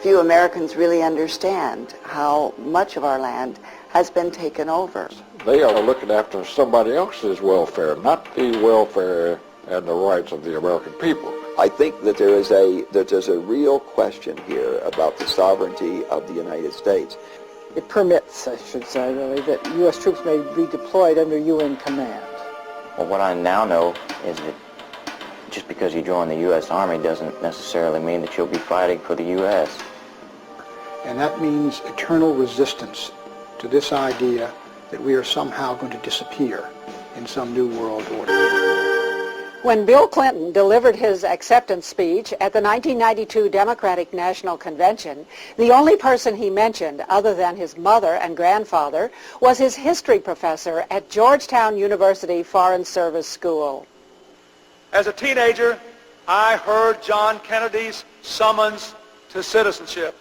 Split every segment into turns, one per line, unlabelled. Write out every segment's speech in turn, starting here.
few Americans really understand how much of our land has been taken over.
They are looking after somebody else's welfare, not the welfare and the rights of the American people.
I think that there's a real question here about the sovereignty of the United States.
It permits, I should say, really, that U.S. troops may be deployed under UN command.
Well, what I now know is that just because you join the U.S. Army doesn't necessarily mean that you'll be fighting for the U.S.
And that means eternal resistance to this idea that we are somehow going to disappear in some new world order.
When Bill Clinton delivered his acceptance speech at the 1992 Democratic National Convention, the only person he mentioned other than his mother and grandfather was his history professor at Georgetown University Foreign Service School.
As a teenager, I heard John Kennedy's summons to citizenship.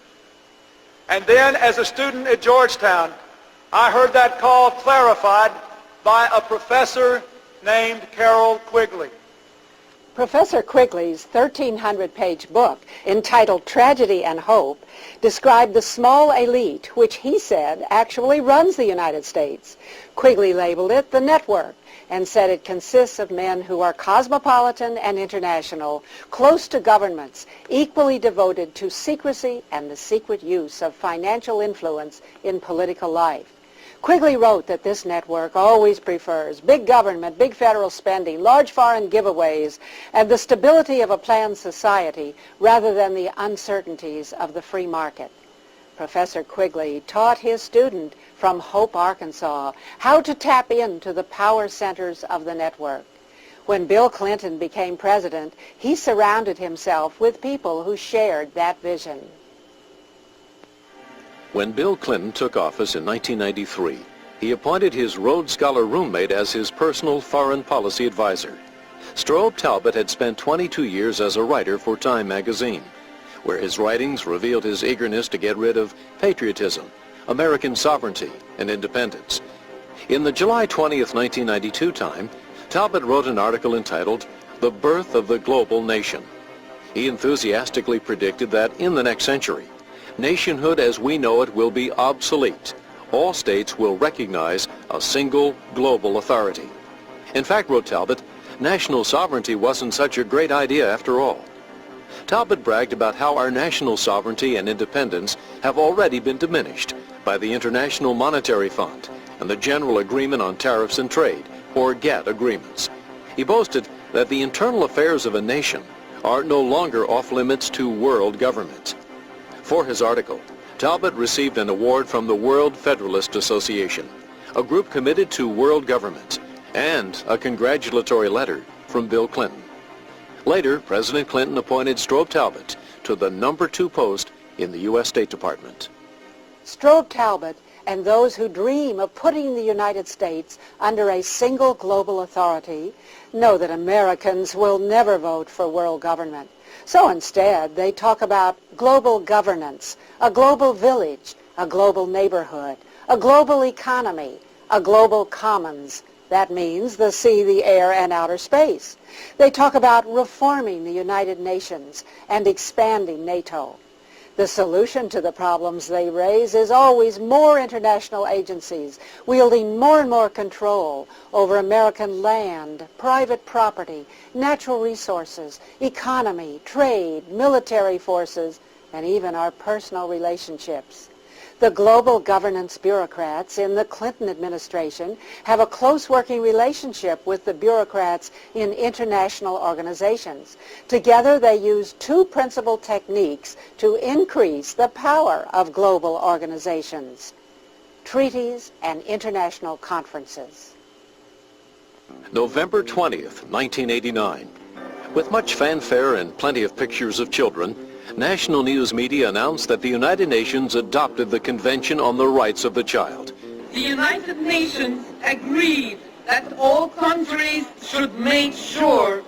And then as a student at Georgetown, I heard that call clarified by a professor named Carroll Quigley.
Professor Quigley's 1,300-page book, entitled Tragedy and Hope, described the small elite, which he said actually runs the United States. Quigley labeled it the network and said it consists of men who are cosmopolitan and international, close to governments, equally devoted to secrecy and the secret use of financial influence in political life. Quigley wrote that this network always prefers big government, big federal spending, large foreign giveaways, and the stability of a planned society rather than the uncertainties of the free market. Professor Quigley taught his student from Hope, Arkansas, how to tap into the power centers of the network. When Bill Clinton became president, he surrounded himself with people who shared that vision.
When Bill Clinton took office in 1993, he appointed his Rhodes Scholar roommate as his personal foreign policy advisor. Strobe Talbott had spent 22 years as a writer for Time magazine, where his writings revealed his eagerness to get rid of patriotism, American sovereignty, and independence. In the July 20th, 1992 Time, Talbott wrote an article entitled The Birth of the Global Nation. He enthusiastically predicted that in the next century, nationhood as we know it will be obsolete. All states will recognize a single global authority. In fact, wrote Talbott, national sovereignty wasn't such a great idea after all. Talbott bragged about how our national sovereignty and independence have already been diminished by the International Monetary Fund and the General Agreement on Tariffs and Trade, or GATT agreements. He boasted that the internal affairs of a nation are no longer off limits to world government. For his article, Talbott received an award from the World Federalist Association, a group committed to world government, and a congratulatory letter from Bill Clinton. Later, President Clinton appointed Strobe Talbott to the number 2 post in the U.S. State Department.
Strobe Talbott and those who dream of putting the United States under a single global authority know that Americans will never vote for world government. So instead, they talk about global governance, a global village, a global neighborhood, a global economy, a global commons. That means the sea, the air, and outer space. They talk about reforming the United Nations and expanding NATO. The solution to the problems they raise is always more international agencies wielding more and more control over American land, private property, natural resources, economy, trade, military forces, and even our personal relationships. The global governance bureaucrats in the Clinton administration have a close working relationship with the bureaucrats in international organizations. Together they use 2 principal techniques to increase the power of global organizations: treaties and international conferences.
November 20th, 1989. With much fanfare and plenty of pictures of children, national news media announced that the United Nations adopted the Convention on the Rights of the Child.
The United Nations agreed that all countries should make sure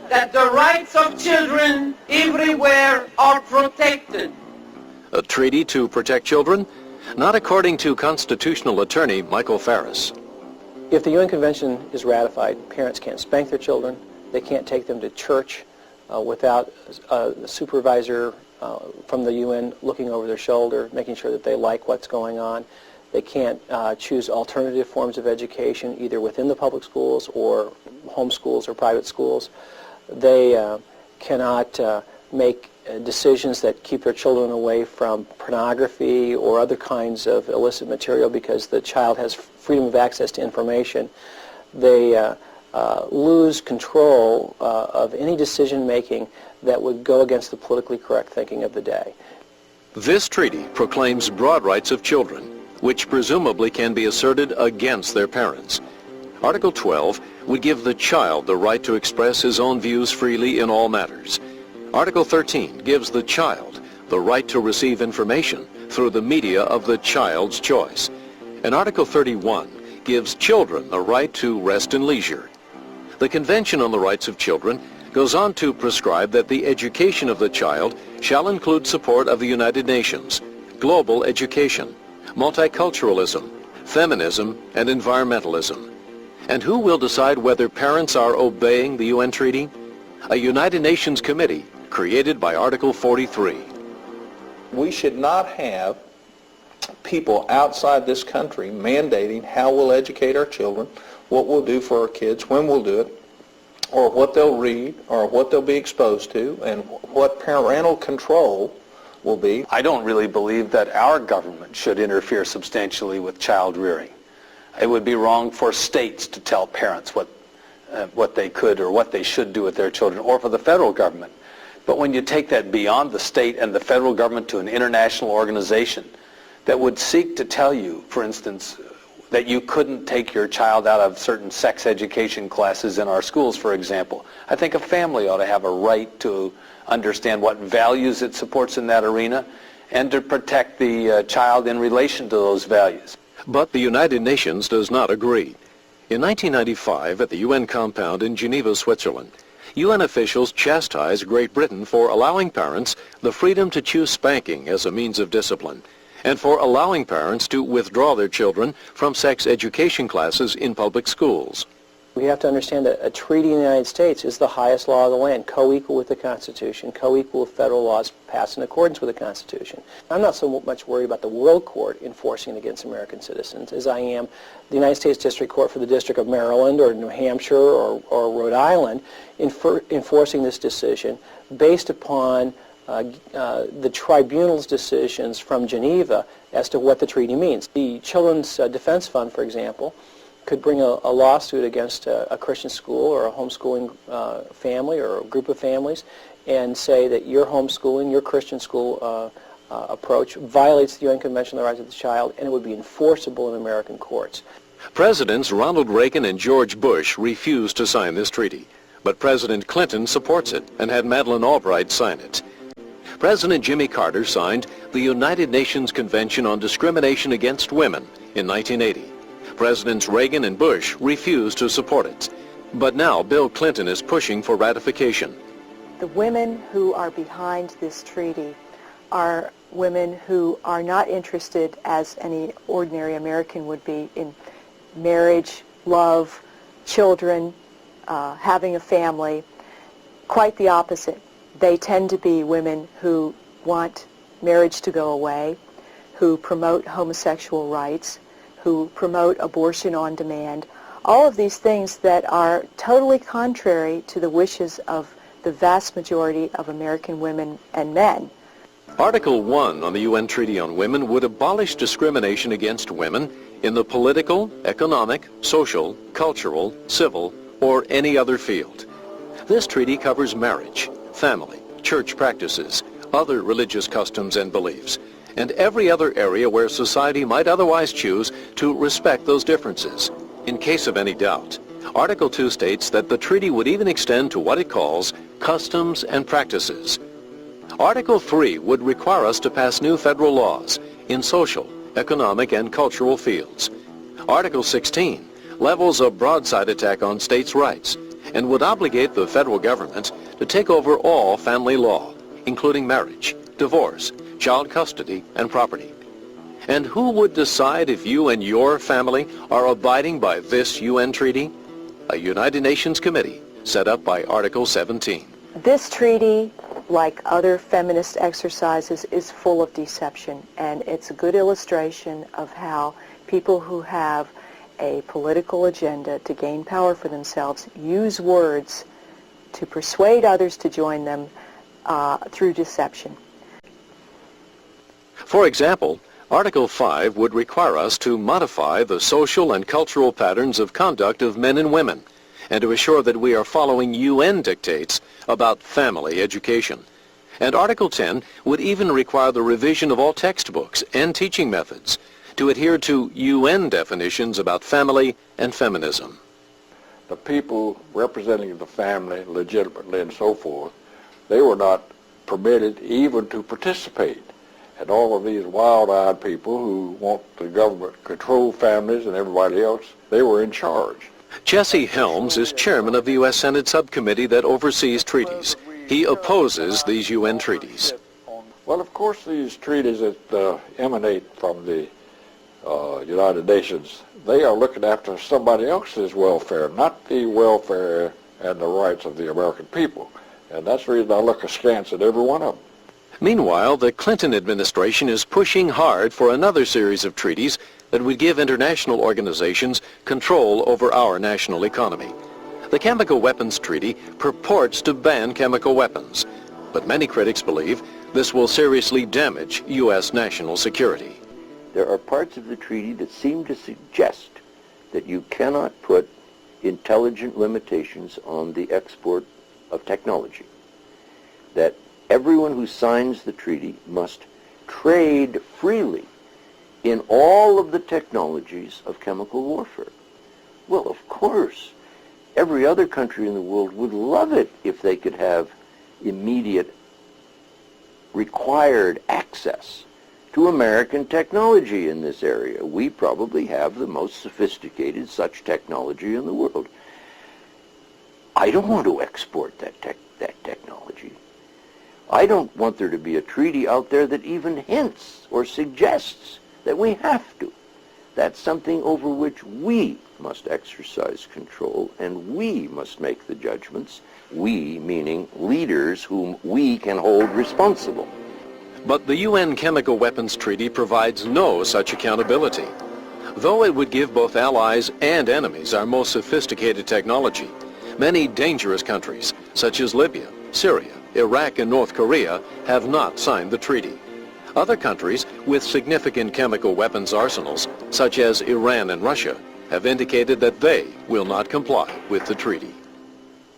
that the rights of children everywhere are protected.
A treaty to protect children? Not according to constitutional attorney Michael Farris.
If the UN Convention is ratified, parents can't spank their children, they can't take them to church, without a supervisor from the UN looking over their shoulder, making sure that they like what's going on. They can't choose alternative forms of education, either within the public schools or home schools or private schools. They cannot make decisions that keep their children away from pornography or other kinds of illicit material because the child has freedom of access to information. They lose control of any decision making that would go against the politically correct thinking of the day.
This treaty proclaims broad rights of children, which presumably can be asserted against their parents. Article 12 would give the child the right to express his own views freely in all matters. Article 13 gives the child the right to receive information through the media of the child's choice. And Article 31 gives children the right to rest and leisure. The Convention on the Rights of Children goes on to prescribe that the education of the child shall include support of the United Nations, global education, multiculturalism, feminism, and environmentalism. And who will decide whether parents are obeying the UN Treaty? A United Nations committee created by Article 43.
We should not have people outside this country mandating how we'll educate our children, what we'll do for our kids, when we'll do it, or what they'll read, or what they'll be exposed to, and what parental control will be.
I don't really believe that our government should interfere substantially with child rearing. It would be wrong for states to tell parents what they could or what they should do with their children, or for the federal government. But when you take that beyond the state and the federal government to an international organization that would seek to tell you, for instance, that you couldn't take your child out of certain sex education classes in our schools, for example, I think a family ought to have a right to understand what values it supports in that arena and to protect the child in relation to those values.
But the United Nations does not agree. In 1995, at the UN compound in Geneva, Switzerland, UN officials chastised Great Britain for allowing parents the freedom to choose spanking as a means of discipline, and for allowing parents to withdraw their children from sex education classes in public schools.
We have to understand that a treaty in the United States is the highest law of the land, co-equal with the Constitution, co-equal with federal laws passed in accordance with the Constitution. I'm not so much worried about the World Court enforcing it against American citizens as I am the United States District Court for the District of Maryland or New Hampshire or Rhode Island enforcing this decision based upon the tribunal's decisions from Geneva as to what the treaty means. The Children's Defense Fund, for example, could bring a lawsuit against a Christian school or a homeschooling family or a group of families and say that your homeschooling, your Christian school approach violates the UN Convention on the Rights of the Child, and it would be enforceable in American courts.
Presidents Ronald Reagan and George Bush refused to sign this treaty, but President Clinton supports it and had Madeleine Albright sign it. President Jimmy Carter signed the United Nations Convention on Discrimination Against Women in 1980. Presidents Reagan and Bush refused to support it. But now Bill Clinton is pushing for ratification.
The women who are behind this treaty are women who are not interested, as any ordinary American would be, in marriage, love, children, having a family. Quite the opposite. They tend to be women who want marriage to go away, who promote homosexual rights, who promote abortion on demand, all of these things that are totally contrary to the wishes of the vast majority of American women and men.
Article 1 on the UN Treaty on Women would abolish discrimination against women in the political, economic, social, cultural, civil, or any other field. This treaty covers marriage, family, church practices, other religious customs and beliefs, and every other area where society might otherwise choose to respect those differences. In case of any doubt, Article 2 states that the treaty would even extend to what it calls customs and practices. Article 3 would require us to pass new federal laws in social, economic, and cultural fields. Article 16 levels a broadside attack on states' rights and would obligate the federal government to take over all family law, including marriage, divorce, child custody, and property. And who would decide if you and your family are abiding by this UN treaty? A United Nations committee set up by Article 17.
This treaty, like other feminist exercises, is full of deception, and it's a good illustration of how people who have a political agenda to gain power for themselves use words to persuade others to join them through deception.
For example, Article 5 would require us to modify the social and cultural patterns of conduct of men and women, and to assure that we are following UN dictates about family education. And Article 10 would even require the revision of all textbooks and teaching methods to adhere to UN definitions about family and feminism.
The people representing the family legitimately and so forth, they were not permitted even to participate. And all of these wild-eyed people who want the government to control families and everybody else, they were in charge.
Jesse Helms is chairman of the U.S. Senate subcommittee that oversees treaties. He opposes these UN treaties.
Well, of course, these treaties that emanate from the United Nations, they are looking after somebody else's welfare, not the welfare and the rights of the American people. And that's the reason I look askance at every one of them.
Meanwhile, the Clinton administration is pushing hard for another series of treaties that would give international organizations control over our national economy. The Chemical Weapons Treaty purports to ban chemical weapons, but many critics believe this will seriously damage U.S. national security.
There are parts of the treaty that seem to suggest that you cannot put intelligent limitations on the export of technology, that everyone who signs the treaty must trade freely in all of the technologies of chemical warfare. Well, of course, every other country in the world would love it if they could have immediate required access to American technology in this area. We probably have the most sophisticated such technology in the world. I don't want to export that technology. I don't want there to be a treaty out there that even hints or suggests that we have to. That's something over which we must exercise control, and we must make the judgments. We, meaning leaders whom we can hold responsible.
But the UN Chemical Weapons Treaty provides no such accountability. Though it would give both allies and enemies our most sophisticated technology, many dangerous countries, such as Libya, Syria, Iraq, and North Korea, have not signed the treaty. Other countries with significant chemical weapons arsenals, such as Iran and Russia, have indicated that they will not comply with the treaty.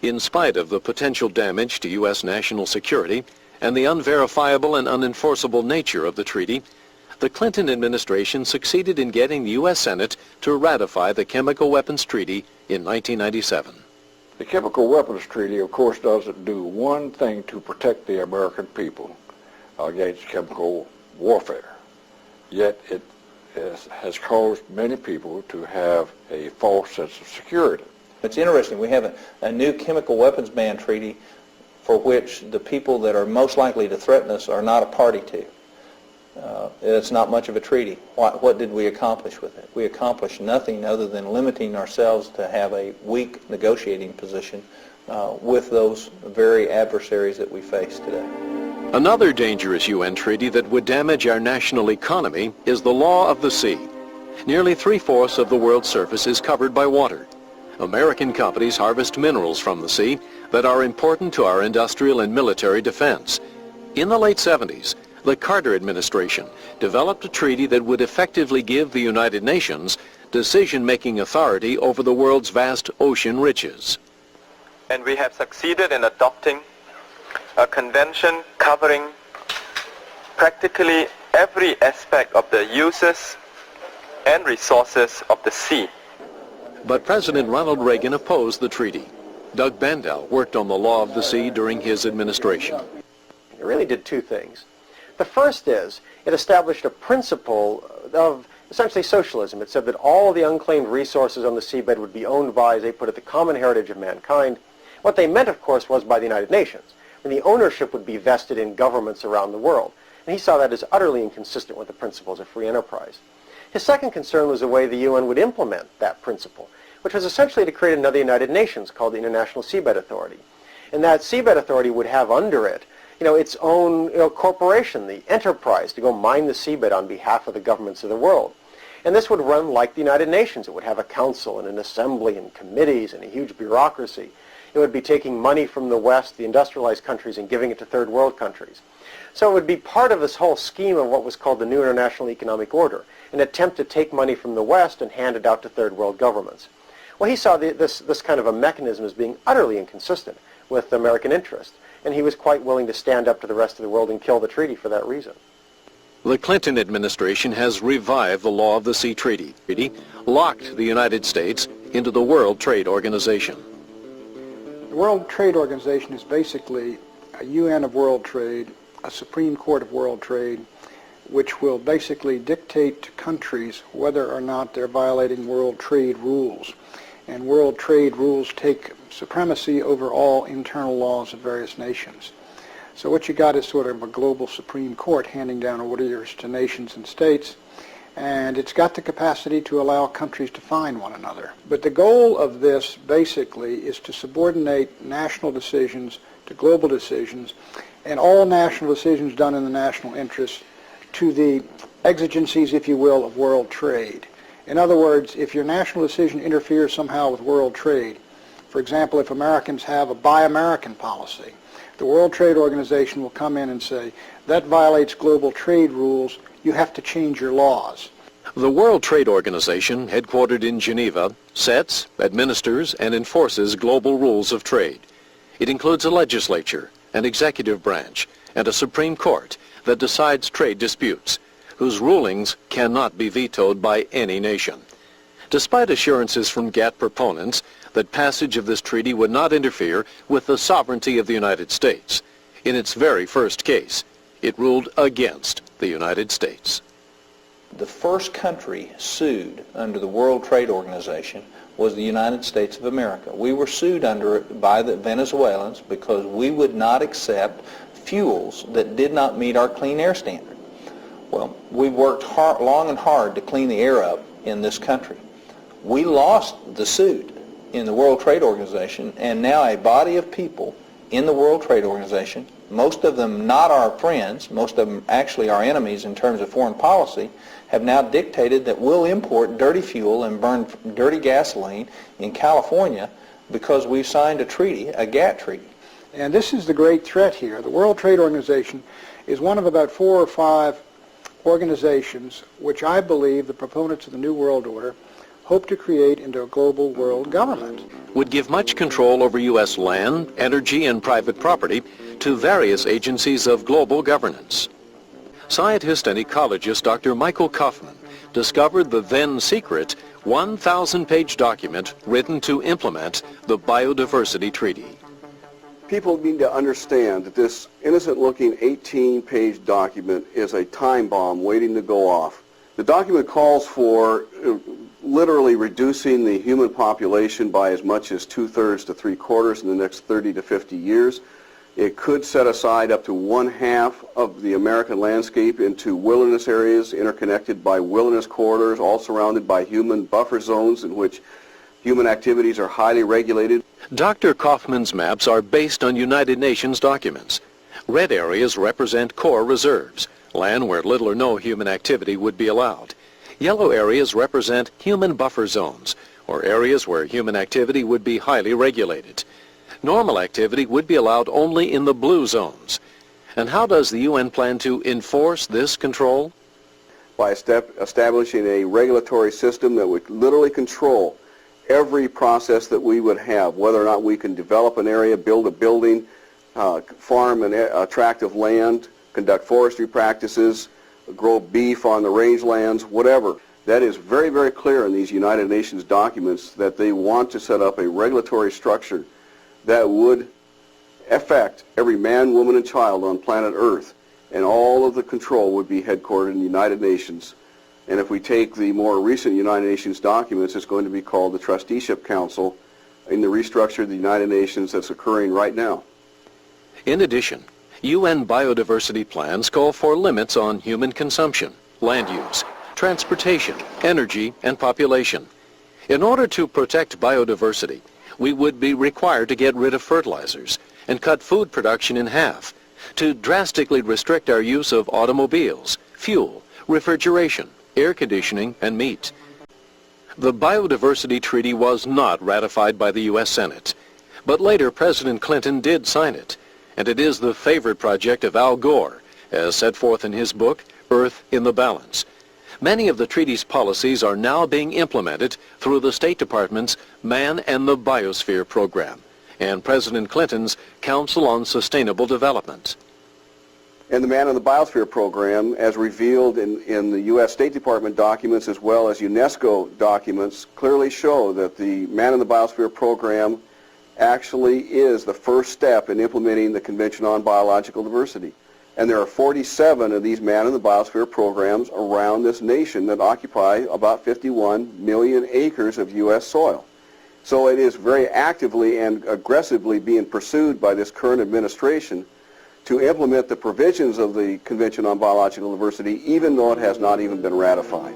In spite of the potential damage to U.S. national security and the unverifiable and unenforceable nature of the treaty, the Clinton administration succeeded in getting the U.S. Senate to ratify the Chemical Weapons Treaty in 1997.
The Chemical Weapons Treaty, of course, doesn't do one thing to protect the American people against chemical warfare. Yet it has caused many people to have a false sense of security.
It's interesting. We have a new chemical weapons ban treaty for which the people that are most likely to threaten us are not a party to. It's not much of a treaty. What did we accomplish with it? We accomplished nothing other than limiting ourselves to have a weak negotiating position with those very adversaries that we face today.
Another dangerous UN treaty that would damage our national economy is the law of the sea. Nearly 3/4 of the world's surface is covered by water. American companies harvest minerals from the sea that are important to our industrial and military defense. In the late 70s, the Carter administration developed a treaty that would effectively give the United Nations decision-making authority over the world's vast ocean riches.
And we have succeeded in adopting a convention covering practically every aspect of the uses and resources of the sea.
But President Ronald Reagan opposed the treaty. Doug Bandow worked on the law of the sea during his administration.
It really did two things. The first is it established a principle of essentially socialism. It said that all of the unclaimed resources on the seabed would be owned by, as they put it, the common heritage of mankind. What they meant, of course, was by the United Nations. And the ownership would be vested in governments around the world. And he saw that as utterly inconsistent with the principles of free enterprise. His second concern was the way the UN would implement that principle, which was essentially to create another United Nations called the International Seabed Authority. And that seabed authority would have under it, its own corporation, the enterprise, to go mine the seabed on behalf of the governments of the world. And this would run like the United Nations. It would have a council and an assembly and committees and a huge bureaucracy. It would be taking money from the West, the industrialized countries, and giving it to third world countries. So it would be part of this whole scheme of what was called the New International Economic Order, an attempt to take money from the West and hand it out to third world governments. Well, he saw this kind of a mechanism as being utterly inconsistent with American interest, and he was quite willing to stand up to the rest of the world and kill the treaty for that reason.
The Clinton administration has revived the law of the sea treaty. It locked the United States into the World Trade Organization.
The World Trade Organization is basically a UN of world trade, a Supreme Court of world trade, which will basically dictate to countries whether or not they're violating world trade rules. And world trade rules take supremacy over all internal laws of various nations. So what you got is sort of a global Supreme Court handing down orders to nations and states, and it's got the capacity to allow countries to fine one another. But the goal of this basically is to subordinate national decisions to global decisions, and all national decisions done in the national interest to the exigencies, if you will, of world trade. In other words, if your national decision interferes somehow with world trade, for example, if Americans have a Buy American policy, the World Trade Organization will come in and say, that violates global trade rules, you have to change your laws.
The World Trade Organization, headquartered in Geneva, sets, administers, and enforces global rules of trade. It includes a legislature, an executive branch, and a Supreme Court that decides trade disputes, whose rulings cannot be vetoed by any nation. Despite assurances from GATT proponents that passage of this treaty would not interfere with the sovereignty of the United States, in its very first case, it ruled against the United States.
The first country sued under the World Trade Organization was the United States of America. We were sued under it by the Venezuelans because we would not accept fuels that did not meet our clean air standard. Well, we worked long and hard to clean the air up in this country. We lost the suit in the World Trade Organization, and now a body of people in the World Trade Organization, most of them not our friends, most of them actually our enemies in terms of foreign policy, have now dictated that we'll import dirty fuel and burn dirty gasoline in California because we've signed a treaty, a GATT treaty.
And this is the great threat here. The World Trade Organization is one of about 4 or 5 organizations which I believe the proponents of the New World Order hope to create into a global world government.
Would give much control over U.S. land, energy, and private property to various agencies of global governance. Scientist and ecologist Dr. Michael Kaufman discovered the then secret 1,000-page document written to implement the Biodiversity Treaty.
People need to understand that this innocent-looking 18-page document is a time bomb waiting to go off. The document calls for literally reducing the human population by as much as 2/3 to 3/4 in the next 30 to 50 years. It could set aside up to 1/2 of the American landscape into wilderness areas interconnected by wilderness corridors, all surrounded by human buffer zones in which human activities are highly regulated.
Dr. Kaufman's maps are based on United Nations documents. Red areas represent core reserves, land where little or no human activity would be allowed. Yellow areas represent human buffer zones, or areas where human activity would be highly regulated. Normal activity would be allowed only in the blue zones. And how does the UN plan to enforce this control?
By establishing a regulatory system that would literally control every process that we would have, whether or not we can develop an area, build a building, farm a tract of land, conduct forestry practices, grow beef on the rangelands, whatever. That is very, very clear in these United Nations documents that they want to set up a regulatory structure that would affect every man, woman, and child on planet Earth, and all of the control would be headquartered in the United Nations. And if we take the more recent United Nations documents, it's going to be called the Trusteeship Council in the restructure of the United Nations that's occurring right now.
In addition, UN biodiversity plans call for limits on human consumption, land use, transportation, energy, and population. In order to protect biodiversity, we would be required to get rid of fertilizers, and cut food production in half, to drastically restrict our use of automobiles, fuel, refrigeration, air conditioning, and meat. The Biodiversity Treaty was not ratified by the U.S. Senate, but later President Clinton did sign it, and it is the favorite project of Al Gore, as set forth in his book, Earth in the Balance. Many of the treaty's policies are now being implemented through the State Department's Man and the Biosphere program and President Clinton's Council on Sustainable Development.
And the Man and the Biosphere program, as revealed in the U.S. State Department documents as well as UNESCO documents, clearly show that the Man and the Biosphere program actually is the first step in implementing the Convention on Biological Diversity. And there are 47 of these Man and the Biosphere programs around this nation that occupy about 51 million acres of U.S. soil. So it is very actively and aggressively being pursued by this current administration to implement the provisions of the Convention on Biological Diversity, even though it has not even been ratified.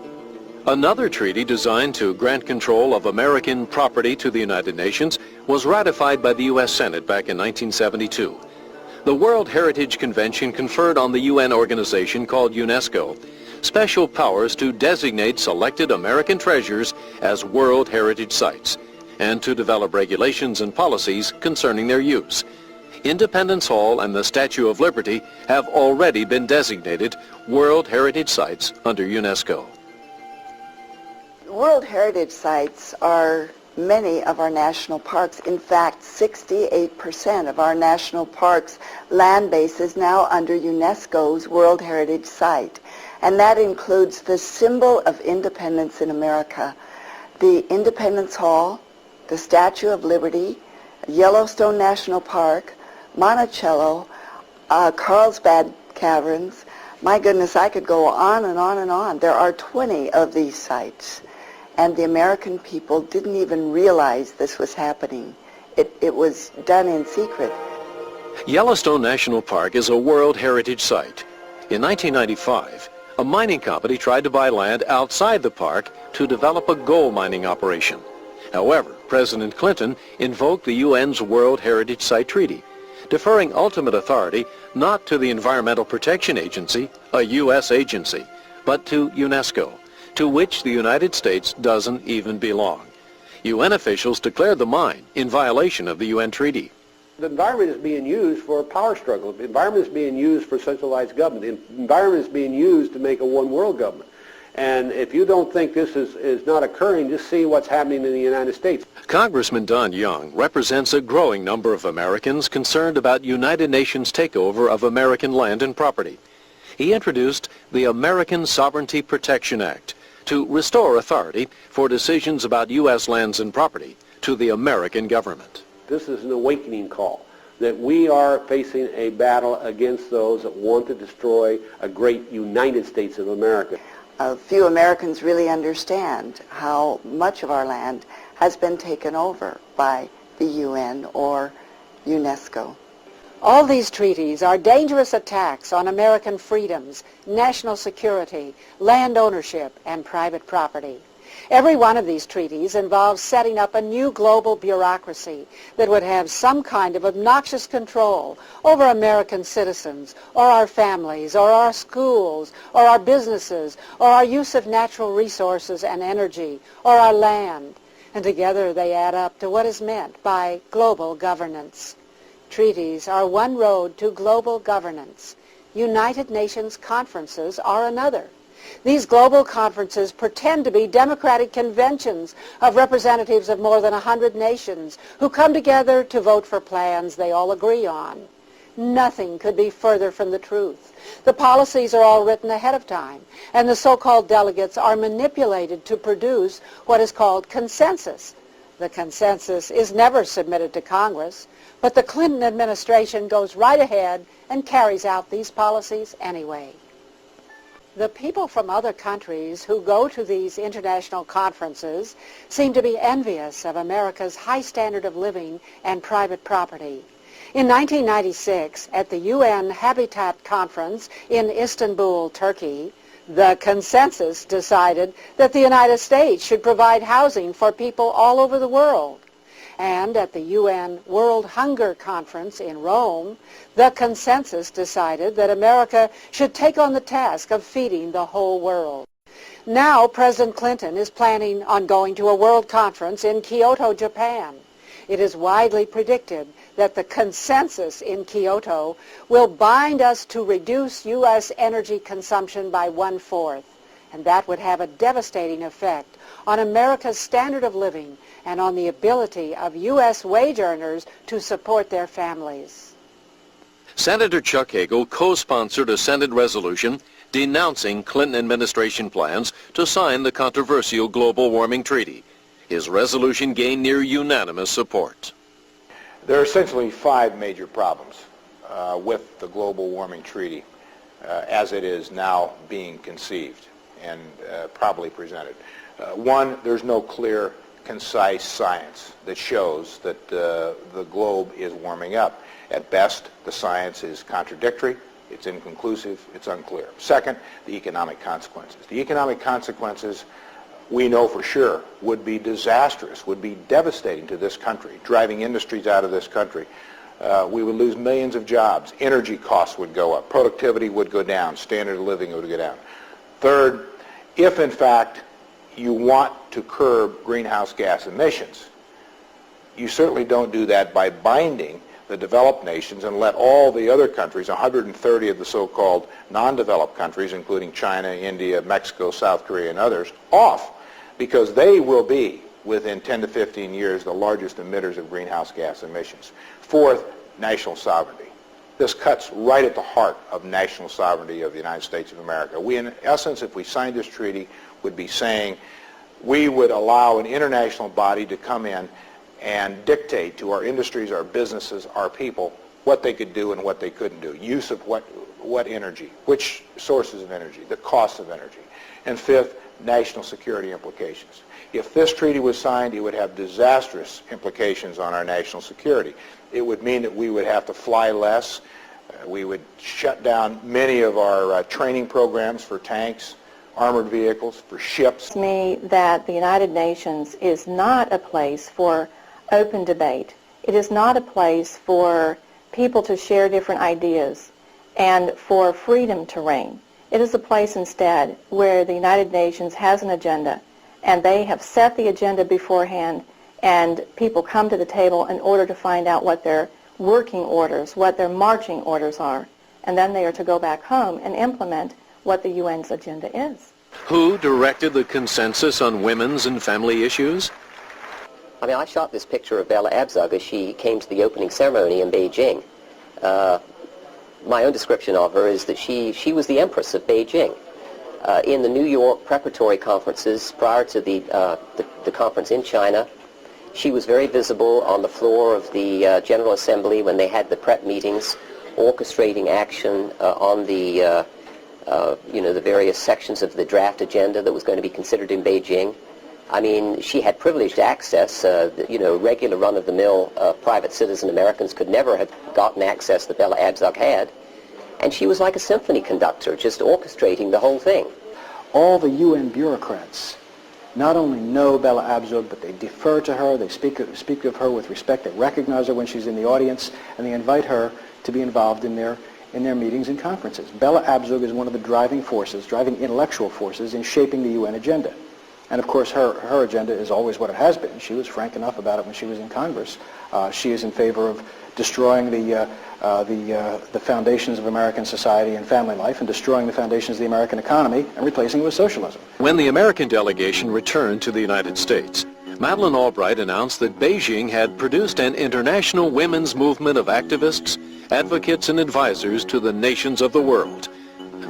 Another treaty designed to grant control of American property to the United Nations was ratified by the U.S. Senate back in 1972. The World Heritage Convention conferred on the UN organization called UNESCO special powers to designate selected American treasures as World Heritage Sites and to develop regulations and policies concerning their use. Independence Hall and the Statue of Liberty have already been designated World Heritage Sites under UNESCO.
World Heritage Sites are many of our national parks. In fact, 68% of our national parks land base is now under UNESCO's World Heritage Site. And that includes the symbol of independence in America, the Independence Hall, the Statue of Liberty, Yellowstone National Park, Monticello, Carlsbad Caverns. My goodness, I could go on and on and on. There are 20 of these sites. And the American people didn't even realize this was happening. It was done in secret.
Yellowstone National Park is a World Heritage Site. In 1995, a mining company tried to buy land outside the park to develop a gold mining operation. However, President Clinton invoked the UN's World Heritage Site Treaty, deferring ultimate authority not to the Environmental Protection Agency, a U.S. agency, but to UNESCO, to which the United States doesn't even belong. UN officials declared the mine in violation of the UN treaty.
The environment is being used for a power struggle. The environment is being used for centralized government. The environment is being used to make a one-world government. And if you don't think this is not occurring, just see what's happening in the United States.
Congressman Don Young represents a growing number of Americans concerned about United Nations takeover of American land and property. He introduced the American Sovereignty Protection Act to restore authority for decisions about U.S. lands and property to the American government.
This is an awakening call that we are facing a battle against those that want to destroy a great United States of America.
Few Americans really understand how much of our land has been taken over by the UN or UNESCO.
All these treaties are dangerous attacks on American freedoms, national security, land ownership, and private property. Every one of these treaties involves setting up a new global bureaucracy that would have some kind of obnoxious control over American citizens, or our families, or our schools, or our businesses, or our use of natural resources and energy, or our land. And together they add up to what is meant by global governance. Treaties are one road to global governance. United Nations conferences are another. These global conferences pretend to be democratic conventions of representatives of more than 100 nations who come together to vote for plans they all agree on. Nothing could be further from the truth. The policies are all written ahead of time, and the so-called delegates are manipulated to produce what is called consensus. The consensus is never submitted to Congress, but the Clinton administration goes right ahead and carries out these policies anyway. The people from other countries who go to these international conferences seem to be envious of America's high standard of living and private property. In 1996, at the UN Habitat Conference in Istanbul, Turkey, the consensus decided that the United States should provide housing for people all over the world. And at the UN World Hunger Conference in Rome, the consensus decided that America should take on the task of feeding the whole world. Now President Clinton is planning on going to a world conference in Kyoto, Japan. It is widely predicted that the consensus in Kyoto will bind us to reduce U.S. energy consumption by 1/4, and that would have a devastating effect on America's standard of living and on the ability of U.S. wage earners to support their families.
Senator Chuck Hagel co-sponsored a Senate resolution denouncing Clinton administration plans to sign the controversial global warming treaty. His resolution gained near unanimous support.
There are essentially 5 major problems with the global warming treaty as it is now being conceived and probably presented. One, there's no clear, concise science that shows that the globe is warming up. At best, the science is contradictory, it's inconclusive, it's unclear. Second, the economic consequences. The economic consequences, we know for sure, would be disastrous, would be devastating to this country, driving industries out of this country. We would lose millions of jobs. Energy costs would go up. Productivity would go down. Standard of living would go down. Third, if in fact you want to curb greenhouse gas emissions, you certainly don't do that by binding the developed nations and let all the other countries, 130 of the so-called non-developed countries, including China, India, Mexico, South Korea, and others, off, because they will be, within 10 to 15 years, the largest emitters of greenhouse gas emissions. Fourth, national sovereignty. This cuts right at the heart of national sovereignty of the United States of America. We, in essence, if we signed this treaty, would be saying we would allow an international body to come in and dictate to our industries, our businesses, our people, what they could do and what they couldn't do. Use of what energy, which sources of energy, the cost of energy. And fifth, national security implications. If this treaty was signed, it would have disastrous implications on our national security. It would mean that we would have to fly less. We would shut down many of our training programs for tanks, armored vehicles, for ships.
To me, that the United Nations is not a place for open debate. It is not a place for people to share different ideas and for freedom to reign. It is a place instead where the United Nations has an agenda, and they have set the agenda beforehand, and people come to the table in order to find out what their working orders, what their marching orders are, and then they are to go back home and implement what the UN's agenda is.
Who directed the consensus on women's and family issues?
I mean, I shot this picture of Bella Abzug as she came to the opening ceremony in Beijing. My own description of her is that she was the Empress of Beijing. In the New York preparatory conferences prior to the conference in China, she was very visible on the floor of the General Assembly when they had the prep meetings, orchestrating action on the the various sections of the draft agenda that was going to be considered in Beijing. I mean, she had privileged access. Regular run-of-the-mill private citizen Americans could never have gotten access that Bella Abzug had. And she was like a symphony conductor, just orchestrating the whole thing.
All the UN bureaucrats not only know Bella Abzug, but they defer to her, they speak of her with respect, they recognize her when she's in the audience, and they invite her to be involved in their meetings and conferences. Bella Abzug is one of the driving intellectual forces in shaping the UN agenda. And of course, her agenda is always what it has been. She was frank enough about it when she was in Congress. She is in favor of destroying the foundations of American society and family life and destroying the foundations of the American economy and replacing it with socialism.
When the American delegation returned to the United States, Madeleine Albright announced that Beijing had produced an international women's movement of activists, advocates, and advisors to the nations of the world.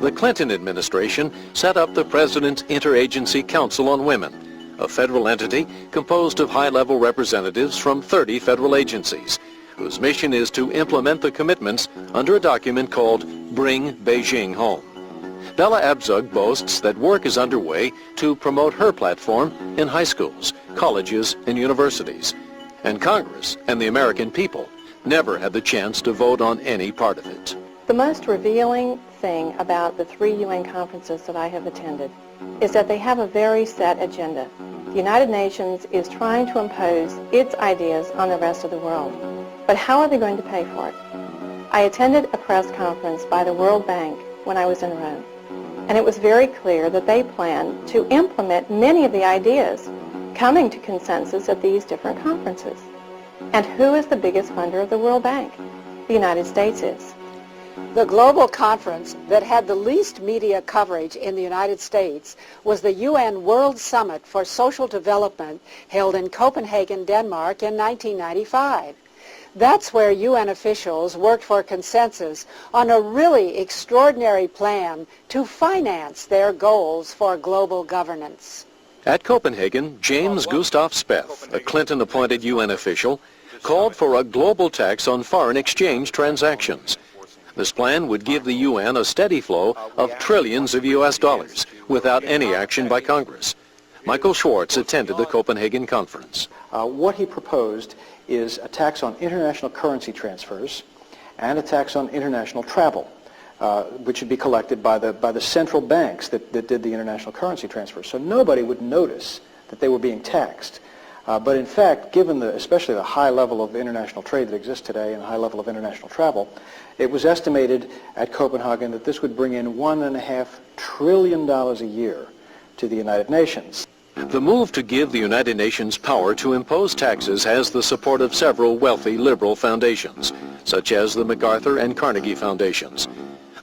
The Clinton administration set up the President's Interagency Council on Women, a federal entity composed of high-level representatives from 30 federal agencies, whose mission is to implement the commitments under a document called Bring Beijing Home. Bella Abzug boasts that work is underway to promote her platform in high schools, colleges, and universities. And Congress and the American people never had the chance to vote on any part of it.
The most revealing thing about the 3 UN conferences that I have attended is that they have a very set agenda. The United Nations is trying to impose its ideas on the rest of the world. But how are they going to pay for it? I attended a press conference by the World Bank when I was in Rome, and it was very clear that they plan to implement many of the ideas coming to consensus at these different conferences. And who is the biggest funder of the World Bank? The United States is.
The global conference that had the least media coverage in the United States was the UN World Summit for Social Development held in Copenhagen, Denmark in 1995. That's where UN officials worked for consensus on a really extraordinary plan to finance their goals for global governance.
At Copenhagen, James Gustav Speth, a Clinton-appointed UN official, called for a global tax on foreign exchange transactions. This plan would give the UN a steady flow of trillions of U.S. dollars without any action by Congress. Michael Schwartz attended the Copenhagen conference.
What he proposed is a tax on international currency transfers and a tax on international travel, which would be collected by the central banks that did the international currency transfers. So nobody would notice that they were being taxed. But in fact, given especially the high level of international trade that exists today and the high level of international travel, it was estimated at Copenhagen that this would bring in $1.5 trillion a year to the United Nations.
The move to give the United Nations power to impose taxes has the support of several wealthy liberal foundations, such as the MacArthur and Carnegie Foundations.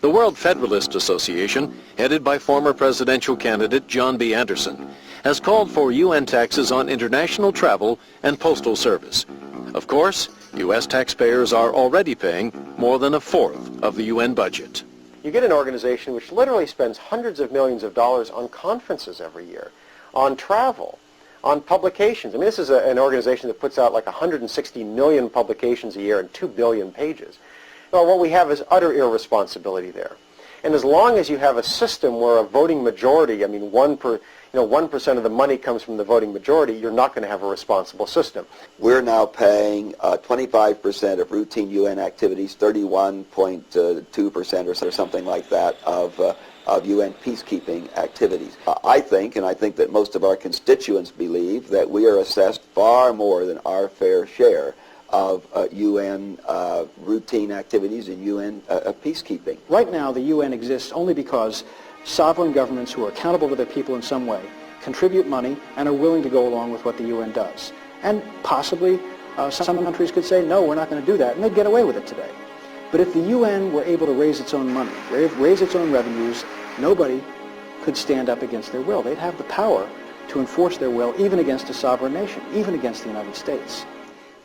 The World Federalist Association, headed by former presidential candidate John B. Anderson, has called for UN taxes on international travel and postal service. Of course, U.S. taxpayers are already paying more than a fourth of the UN budget.
You get an organization which literally spends hundreds of millions of dollars on conferences every year, on travel, on publications. I mean, this is an organization that puts out like 160 million publications a year and 2 billion pages. Well, what we have is utter irresponsibility there. And as long as you have a system where a voting majority, I mean 1% of the money comes from the voting majority, you're not going to have a responsible system.
We're now paying 25% of routine UN activities, 31.2% or something like that of UN peacekeeping activities. I think that most of our constituents believe that we are assessed far more than our fair share of UN routine activities and UN peacekeeping.
Right now, the UN exists only because sovereign governments who are accountable to their people in some way contribute money and are willing to go along with what the UN does. And possibly some countries could say, no, we're not going to do that, and they'd get away with it today. But if the UN were able to raise its own money, raise its own revenues, nobody could stand up against their will. They'd have the power to enforce their will even against a sovereign nation, even against the United States.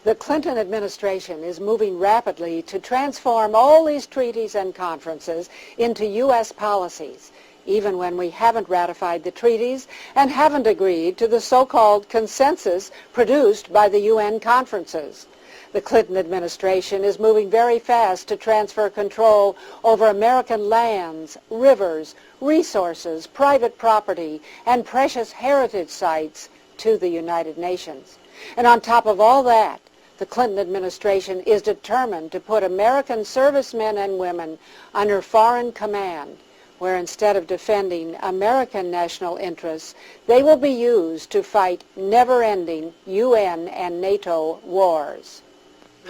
The Clinton administration is moving rapidly to transform all these treaties and conferences into U.S. policies, even when we haven't ratified the treaties and haven't agreed to the so-called consensus produced by the UN conferences. The Clinton administration is moving very fast to transfer control over American lands, rivers, resources, private property, and precious heritage sites to the United Nations. And on top of all that, the Clinton administration is determined to put American servicemen and women under foreign command, where instead of defending American national interests, they will be used to fight never-ending UN and NATO wars.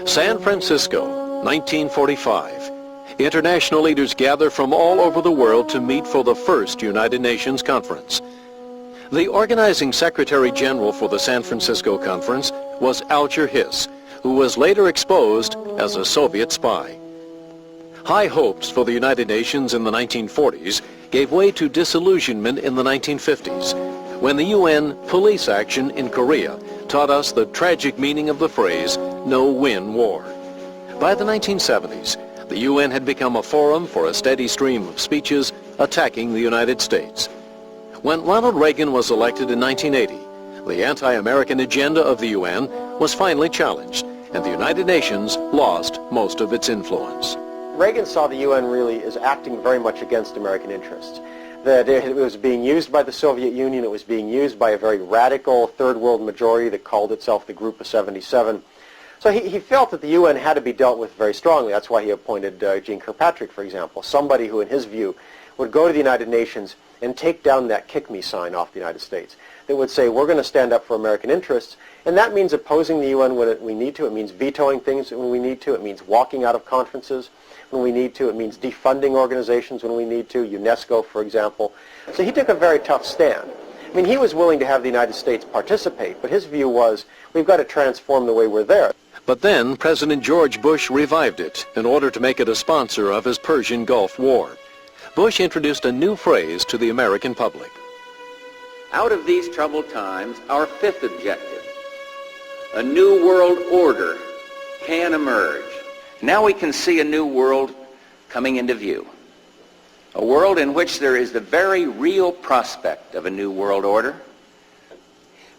San Francisco, 1945. International leaders gather from all over the world to meet for the first United Nations conference. The organizing Secretary General for the San Francisco Conference was Alger Hiss, who was later exposed as a Soviet spy. High hopes for the United Nations in the 1940s gave way to disillusionment in the 1950s, when the UN police action in Korea taught us the tragic meaning of the phrase, no-win war. By the 1970s, the UN had become a forum for a steady stream of speeches attacking the United States. When Ronald Reagan was elected in 1980, the anti-American agenda of the UN was finally challenged, and the United Nations lost most of its influence.
Reagan saw the UN really as acting very much against American interests. That it was being used by the Soviet Union, it was being used by a very radical third world majority that called itself the Group of 77 So he felt that the UN had to be dealt with very strongly. That's why he appointed Jeane Kirkpatrick, for example, somebody who, in his view, would go to the United Nations and take down that kick me sign off the United States. That would say, we're going to stand up for American interests, and that means opposing the UN when we need to. It means vetoing things when we need to. It means walking out of conferences when we need to. It means defunding organizations when we need to, UNESCO, for example. So he took a very tough stand. I mean, he was willing to have the United States participate, but his view was, we've got to transform the way we're there.
But then President George Bush revived it in order to make it a sponsor of his Persian Gulf War. Bush introduced a new phrase to the American public.
Out of these troubled times, our fifth objective, a new world order, can emerge. Now we can see a new world coming into view. A world in which there is the very real prospect of a new world order.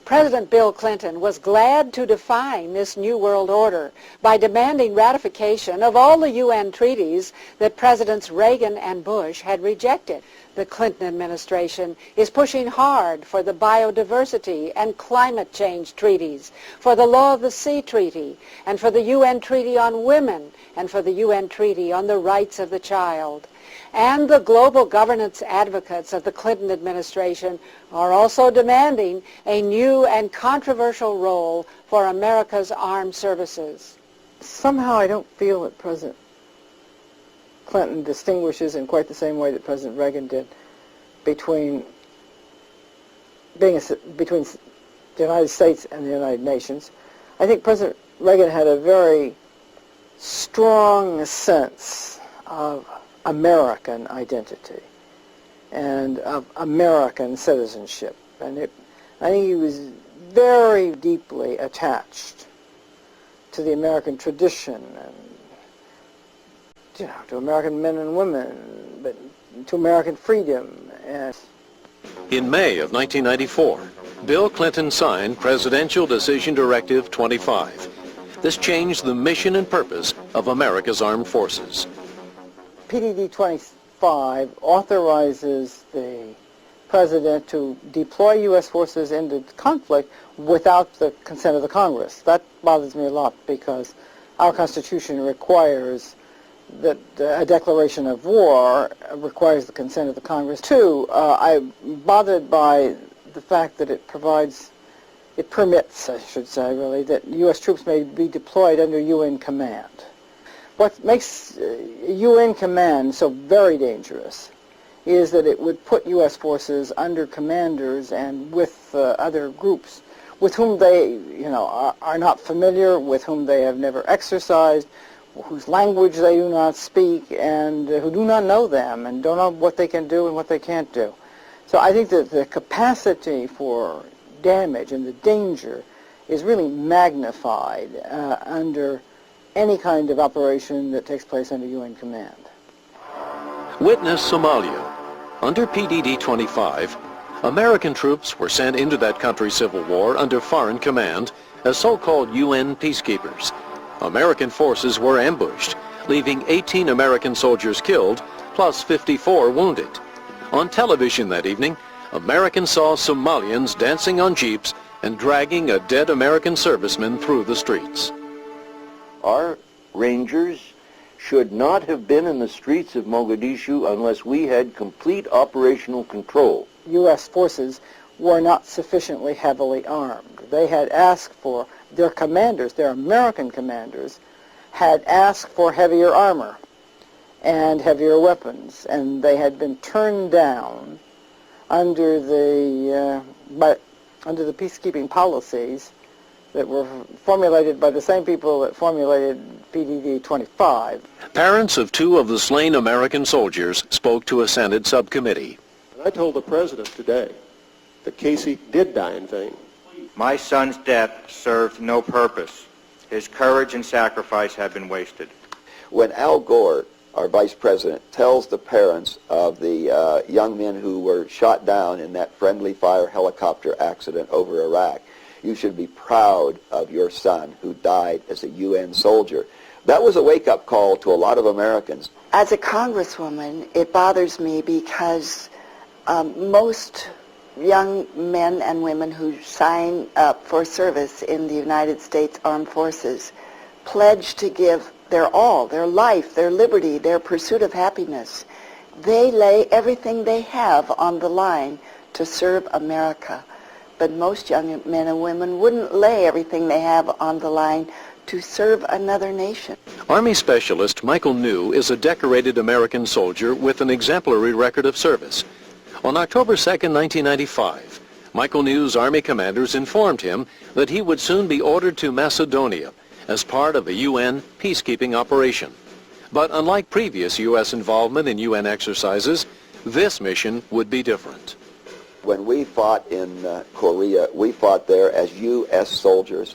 President Bill Clinton was glad to define this new world order by demanding ratification of all the UN treaties that Presidents Reagan and Bush had rejected. The Clinton administration is pushing hard for the Biodiversity and Climate Change treaties, for the Law of the Sea Treaty, and for the UN Treaty on Women, and for the UN Treaty on the Rights of the Child. And the global governance advocates of the Clinton administration are also demanding a new and controversial role for America's armed services.
Somehow I don't feel that President Clinton distinguishes in quite the same way that President Reagan did between the United States and the United Nations. I think President Reagan had a very strong sense of American identity and of American citizenship. And I think he was very deeply attached to the American tradition and to American men and women, but to American freedom. And
in May of 1994, Bill Clinton signed Presidential Decision Directive 25. This changed the mission and purpose of America's armed forces.
PDD 25 authorizes the President to deploy U.S. forces into conflict without the consent of the Congress. That bothers me a lot because our Constitution requires that a declaration of war requires the consent of the Congress. Two, I'm bothered by the fact that it permits, I should say, really, that U.S. troops may be deployed under UN command. What makes UN command so very dangerous is that it would put U.S. forces under commanders and with other groups with whom they, are not familiar, with whom they have never exercised, whose language they do not speak, and who do not know them and don't know what they can do and what they can't do. So I think that the capacity for damage and the danger is really magnified under any kind of operation that takes place under UN command.
Witness Somalia. Under PDD 25, American troops were sent into that country's civil war under foreign command as so-called UN peacekeepers. American forces were ambushed, leaving 18 American soldiers killed, plus 54 wounded. On television that evening, Americans saw Somalians dancing on jeeps and dragging a dead American serviceman through the streets.
Our Rangers should not have been in the streets of Mogadishu unless we had complete operational control.
U.S. forces were not sufficiently heavily armed. They had asked for, their commanders, their American commanders, had asked for heavier armor and heavier weapons, and they had been turned down under the peacekeeping policies that were formulated by the same people that formulated PDD 25.
Parents of two of the slain American soldiers spoke to a Senate subcommittee.
I told the President today that Casey did die in vain.
My son's death served no purpose. His courage and sacrifice have been wasted.
When Al Gore, our Vice President, tells the parents of the young men who were shot down in that friendly fire helicopter accident over Iraq, you should be proud of your son who died as a UN soldier. That was a wake-up call to a lot of Americans.
As a congresswoman, it bothers me because most young men and women who sign up for service in the United States Armed Forces pledge to give their all, their life, their liberty, their pursuit of happiness. They lay everything they have on the line to serve America. But most young men and women wouldn't lay everything they have on the line to serve another nation.
Army Specialist Michael New is a decorated American soldier with an exemplary record of service. On October 2nd, 1995, Michael New's Army commanders informed him that he would soon be ordered to Macedonia as part of a UN peacekeeping operation. But unlike previous U.S. involvement in UN exercises, this mission would be different.
When we fought in Korea, we fought there as U.S. soldiers,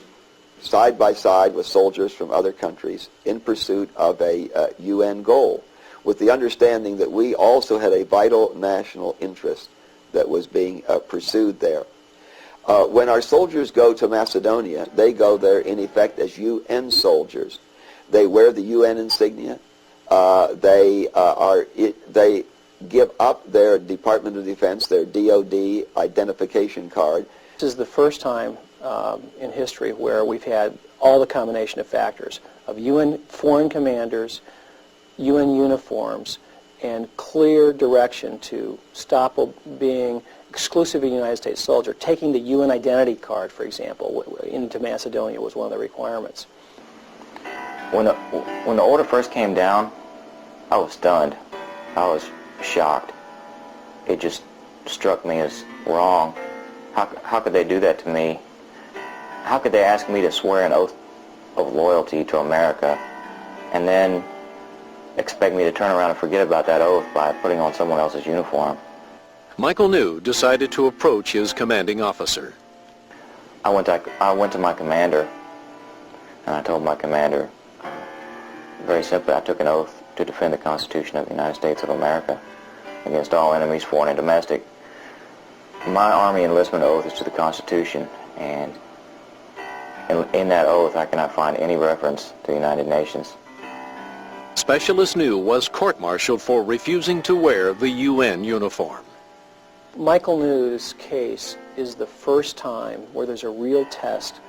side by side with soldiers from other countries in pursuit of a UN goal, with the understanding that we also had a vital national interest that was being pursued there. When our soldiers go to Macedonia, they go there in effect as UN soldiers. They wear the UN insignia. They give up their Department of Defense, their DOD identification card.
This is the first time in history where we've had all the combination of factors of UN foreign commanders, UN uniforms, and clear direction to stop being exclusively a United States soldier. Taking the UN identity card, for example, into Macedonia was one of the requirements.
When the order first came down, I was stunned. I was shocked. It just struck me as wrong. How could they do that to me? How could they ask me to swear an oath of loyalty to America and then expect me to turn around and forget about that oath by putting on someone else's uniform?
Michael New decided to approach his commanding officer.
I went to my commander, and I told my commander, very simply, I took an oath to defend the Constitution of the United States of America against all enemies, foreign and domestic. My Army enlistment oath is to the Constitution, and in that oath I cannot find any reference to the United Nations.
Specialist New was court-martialed for refusing to wear the UN uniform.
Michael New's case is the first time where there's a real test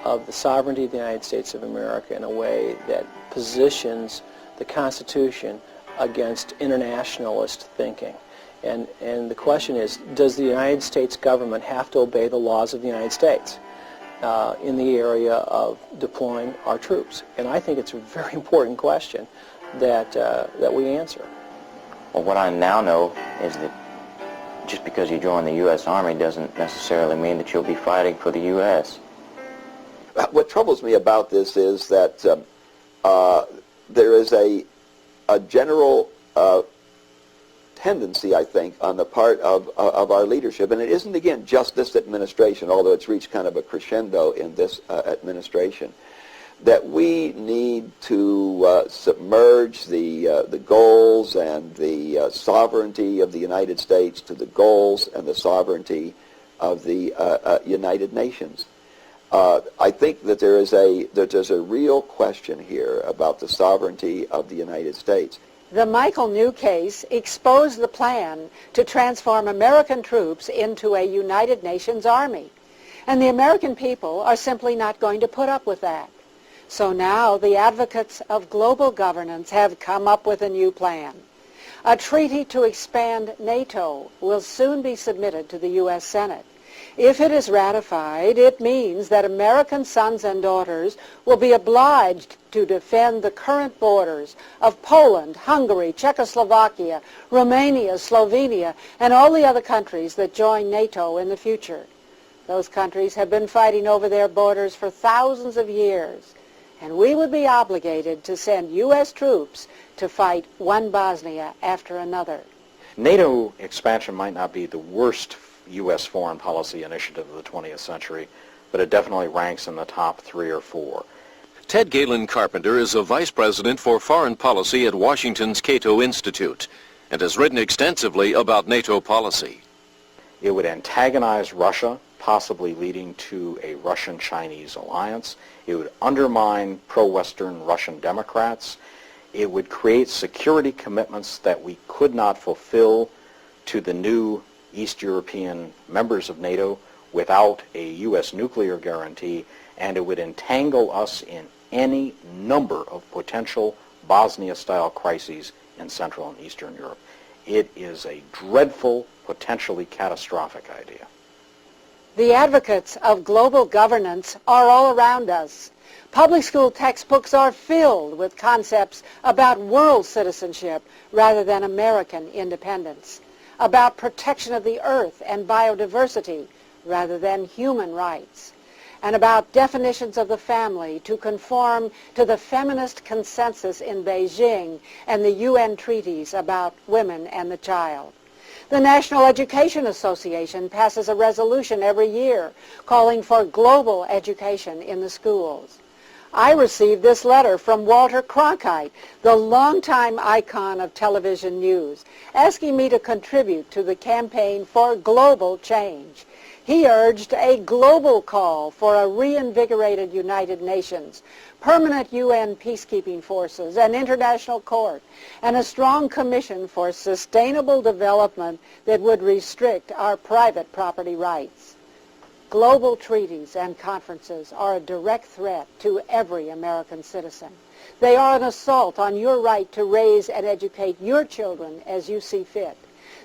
of the sovereignty of the United States of America in a way that positions the Constitution against internationalist thinking. And the question is, does the United States government have to obey the laws of the United States in the area of deploying our troops? And I think it's a very important question that we answer.
Well, what I now know is that just because you join the U.S. Army doesn't necessarily mean that you'll be fighting for the U.S.
What troubles me about this is that there is a general tendency, I think, on the part of our leadership, and it isn't, again, just this administration, although it's reached kind of a crescendo in this administration, that we need to submerge the goals and the sovereignty of the United States to the goals and the sovereignty of the United Nations. I think that there's a real question here about the sovereignty of the United States.
The Michael New case exposed the plan to transform American troops into a United Nations army. And the American people are simply not going to put up with that. So now the advocates of global governance have come up with a new plan. A treaty to expand NATO will soon be submitted to the U.S. Senate. If it is ratified, it means that American sons and daughters will be obliged to defend the current borders of Poland, Hungary, Czechoslovakia, Romania, Slovenia, and all the other countries that join NATO in the future. Those countries have been fighting over their borders for thousands of years, and we would be obligated to send U.S. troops to fight one Bosnia after another.
NATO expansion might not be the worst U.S. foreign policy initiative of the 20th century, but it definitely ranks in the top 3 or 4.
Ted Galen Carpenter is a vice president for foreign policy at Washington's Cato Institute and has written extensively about NATO policy.
It would antagonize Russia, possibly leading to a Russian-Chinese alliance. It would undermine pro-Western Russian Democrats. It would create security commitments that we could not fulfill to the new East European members of NATO without a U.S. nuclear guarantee, and it would entangle us in
any number of potential Bosnia-style crises in Central and Eastern Europe. It is a dreadful, potentially catastrophic idea.
The advocates of global governance are all around us. Public school textbooks are filled with concepts about world citizenship rather than American independence, about protection of the earth and biodiversity rather than human rights, and about definitions of the family to conform to the feminist consensus in Beijing and the UN treaties about women and the child. The National Education Association passes a resolution every year calling for global education in the schools. I received this letter from Walter Cronkite, the longtime icon of television news, asking me to contribute to the campaign for global change. He urged a global call for a reinvigorated United Nations, permanent UN peacekeeping forces, an international court, and a strong commission for sustainable development that would restrict our private property rights. Global treaties and conferences are a direct threat to every American citizen. They are an assault on your right to raise and educate your children as you see fit.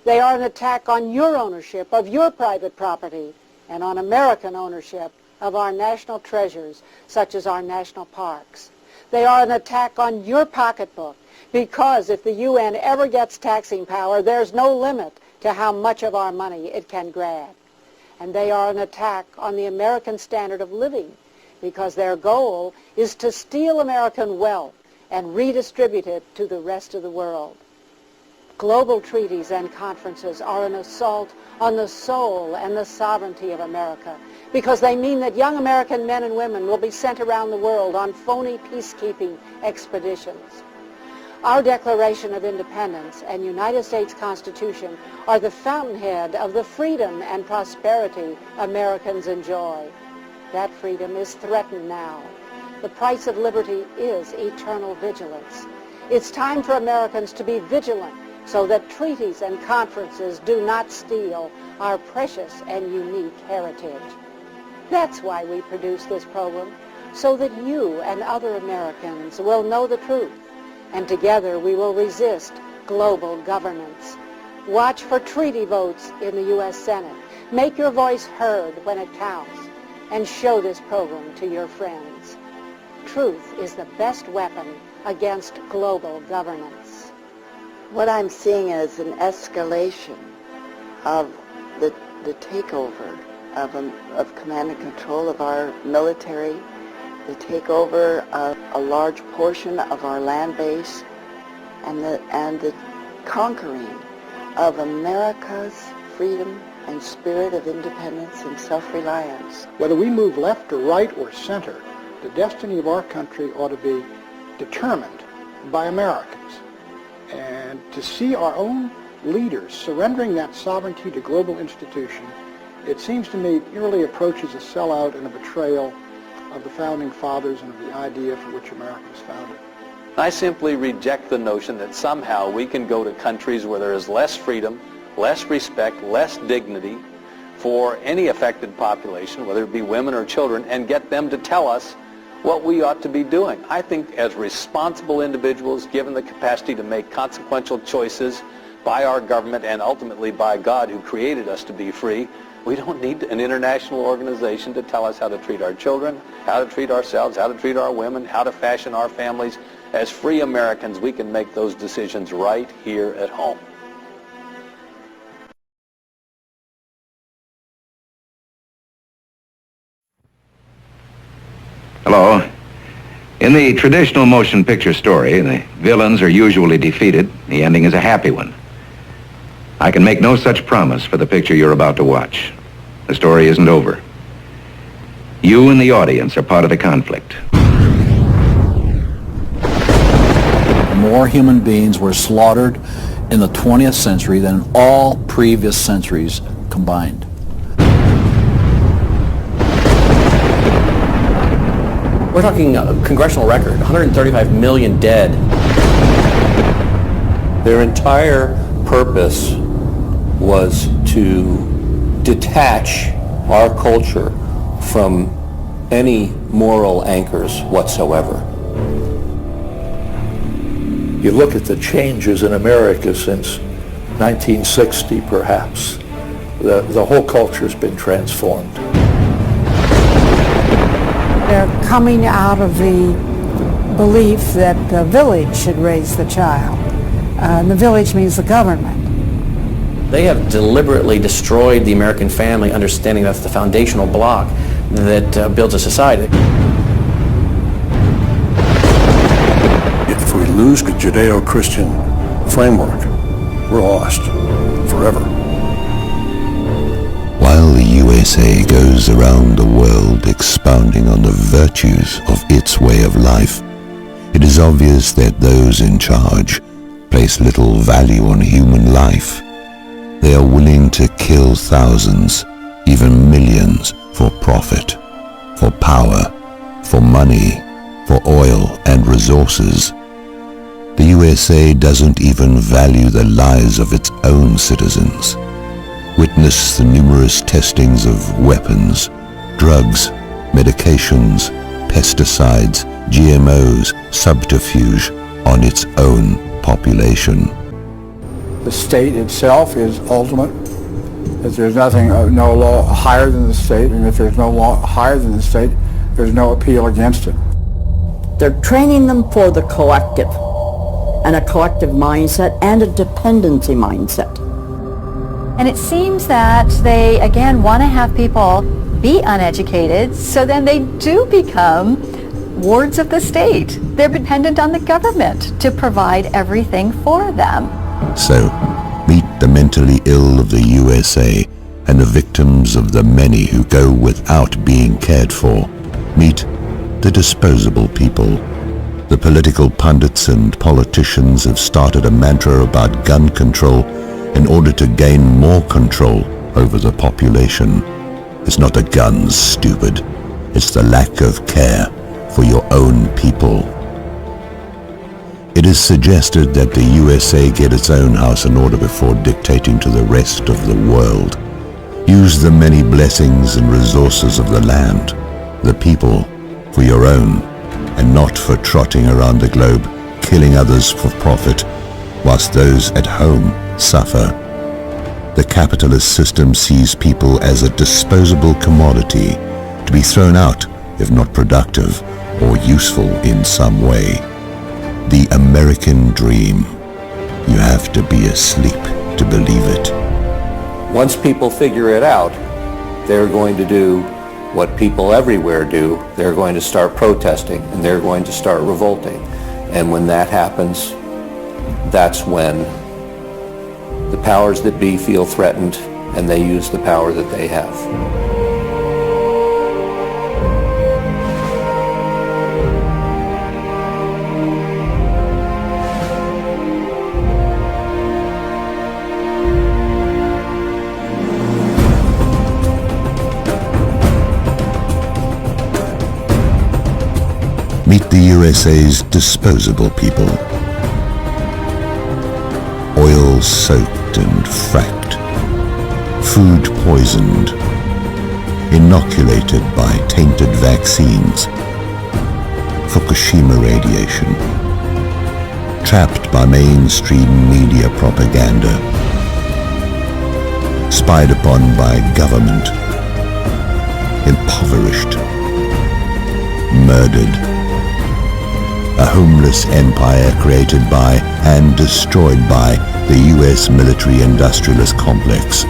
They are an attack on your ownership of your private property and on American ownership of our national treasures, such as our national parks. They are an attack on your pocketbook, because if the UN ever gets taxing power, there's no limit to how much of our money it can grab. And they are an attack on the American standard of living, because their goal is to steal American wealth and redistribute it to the rest of the world. Global treaties and conferences are an assault on the soul and the sovereignty of America, because they mean that young American men and women will be sent around the world on phony peacekeeping expeditions. Our Declaration of Independence and United States Constitution are the fountainhead of the freedom and prosperity Americans enjoy. That freedom is threatened now. The price of liberty is eternal vigilance. It's time for Americans to be vigilant so that treaties and conferences do not steal our precious and unique heritage. That's why we produce this program, so that you and other Americans will know the truth, and together we will resist global governance. Watch for treaty votes in the U.S. Senate. Make your voice heard when it counts, and show this program to your friends. Truth is the best weapon against global governance.
What I'm seeing is an escalation of the takeover of command and control of our military, the takeover of a large portion of our land base, and the conquering of America's freedom and spirit of independence and self-reliance.
Whether we move left or right or center, the destiny of our country ought to be determined by Americans. And to see our own leaders surrendering that sovereignty to global institutions, it seems to me eerily approaches a sellout and a betrayal of the Founding Fathers and of the idea for which America was founded.
I simply reject the notion that somehow we can go to countries where there is less freedom, less respect, less dignity for any affected population, whether it be women or children, and get them to tell us what we ought to be doing. I think as responsible individuals, given the capacity to make consequential choices by our government and ultimately by God who created us to be free, we don't need an international organization to tell us how to treat our children, how to treat ourselves, how to treat our women, how to fashion our families. As free Americans, we can make those decisions right here at home.
Hello. In the traditional motion picture story, the villains are usually defeated. The ending is a happy one. I can make no such promise for the picture you're about to watch. The story isn't over. You and the audience are part of the conflict.
More human beings were slaughtered in the 20th century than in all previous centuries combined.
We're talking a congressional record, 135 million dead.
Their entire purpose was to detach our culture from any
moral anchors whatsoever.
You look at the changes in America since 1960, perhaps. The whole culture's been transformed.
They're coming out of the belief that the village should raise the child. And the village means the government.
They have deliberately destroyed the American family, understanding that's the foundational block that builds a society.
If we lose the Judeo-Christian framework, we're lost forever.
While the USA goes around the world expounding on the virtues of its way of life, it is obvious that those in charge place little value on human life. They are willing to kill thousands, even millions, for profit, for power, for money, for oil and resources. The USA doesn't even value the lives of its own citizens. Witness the numerous testings of weapons, drugs, medications, pesticides, GMOs, subterfuge on its own population.
The state itself is ultimate. If there's nothing, no law higher than the state, and if there's no law higher than the state, there's no appeal against it.
They're training them for the collective, and a collective mindset and a dependency mindset.
And it seems that they, again, want to have people be uneducated, so then they do become wards of the state. They're dependent on the government to provide everything for them.
So, meet the mentally ill of the USA and the victims of the many who go without being cared for. Meet the disposable people. The political pundits and politicians have started a mantra about gun control in order to gain more control over the population. It's not the guns, stupid. It's the lack of care for your own people. It is suggested that the USA get its own house in order before dictating to the rest of the world. Use the many blessings and resources of the land, the people, for your own, and not for trotting around the globe, killing others for profit, whilst those at home suffer. The capitalist system sees people as a disposable commodity, to be thrown out if not productive or useful in some way. The American dream. You have to be asleep to believe it.
Once people figure it out, they're going to do what people everywhere do. They're going to start protesting and they're going to start revolting. And when that happens, that's when the powers that be feel threatened and they use the power that they have.
Meet the USA's disposable people. Oil soaked and fracked. Food poisoned. Inoculated by tainted vaccines. Fukushima radiation. Trapped by mainstream media propaganda. Spied upon by government. Impoverished. Murdered. A homeless empire created by and destroyed by the U.S. military-industrialist complex.